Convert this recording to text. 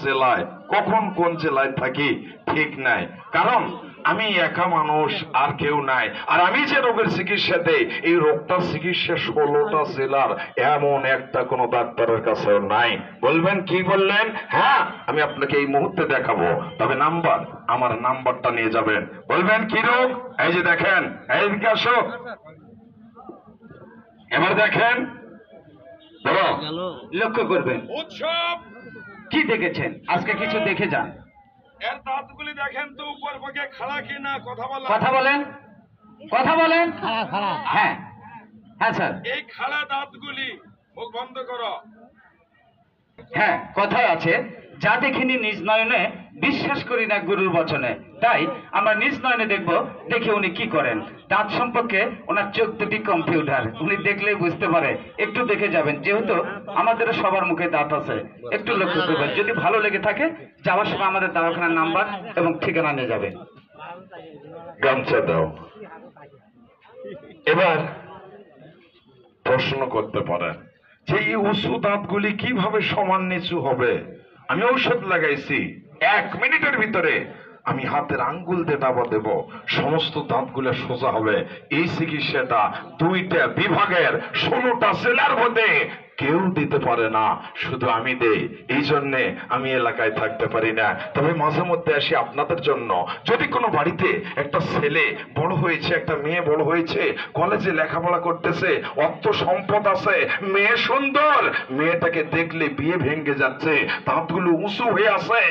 জেলায় কখন কোন জেলায় থাকি ঠিক নাই, কারণ আমি একা মানুষ, আর কেউ নাই। আর আমি যে রোগের চিকিৎসা দেই, এই রোগটার চিকিৎসা 16টা জেলার এমন একটা কোন ডাক্তারের কাছেও নাই। বলবেন কি বললেন? হ্যাঁ, আমি আপনাকে এই মুহূর্তে দেখাবো, তবে নাম্বার, আমার নাম্বারটা নিয়ে যাবেন। বলবেন কি রোগ? এই যে দেখেন, এই আসো, এবার দেখেন, লক্ষ্য করবেন উৎসব কি দেখেছেন, আজকে কিছু দেখে যান। এর দাঁতগুলি দেখেন তো উপর ভাগে খাড়া কিনা, কথা বলেন। কথা বলেন, কথা বলেন। হ্যাঁ হ্যাঁ স্যার, এই খাড়া দাঁতগুলি, মুখ বন্ধ করো। হ্যাঁ, কথায় আছে, যা দেখিনি নিজ নয়নে বিশ্বাস করি না গুরুর বচনে। তাই আমরা নিজ নয়নে দেখব, দেখে উনি কি করেন। দাঁত সম্পর্কে ওনার চোখ দুটি কম্পিউটার, উনি দেখলেই বুঝতে পারে। একটু দেখে যাবেন, যেহেতু আমাদের সবার মুখে দাঁত আছে, একটু লক্ষ্য করবেন। যদি ভালো লেগে থাকে, যাওয়ার সময় আমাদের দওয়াখানার নাম্বার এবং ঠিকানা নিয়ে যাবেন। গামছা দাও। এবার প্রশ্ন করতে পারেন যে এই উঁচু দাঁতগুলি কিভাবে সমান নিচু হবে? আমি ঔষধ লাগাইছি, 1 মিনিটের ভিতরে আমি হাতের আঙ্গুল দিয়ে দাবা দেব, সমস্ত দাঁতগুলো সোজা হবে। এই চিকিৎসাটা 2টা বিভাগের 16টা জেলার মধ্যে কেউ দিতে পারে না, শুধু আমি দেই। এই জন্যে আমি এলাকায় থাকতে পারি না, তবে মাঝে মধ্যে আসি আপনাদের জন্য। যদি কোনো বাড়িতে একটা ছেলে বড় হয়েছে, একটা মেয়ে বড় হয়েছে, কলেজে লেখাপড়া করতেছে, অর্থ সম্পদ আছে, মেয়ে সুন্দর, মেয়েটাকে দেখলে বিয়ে ভেঙে যাচ্ছে, দাঁতগুলো উঁচু হয়ে আছে,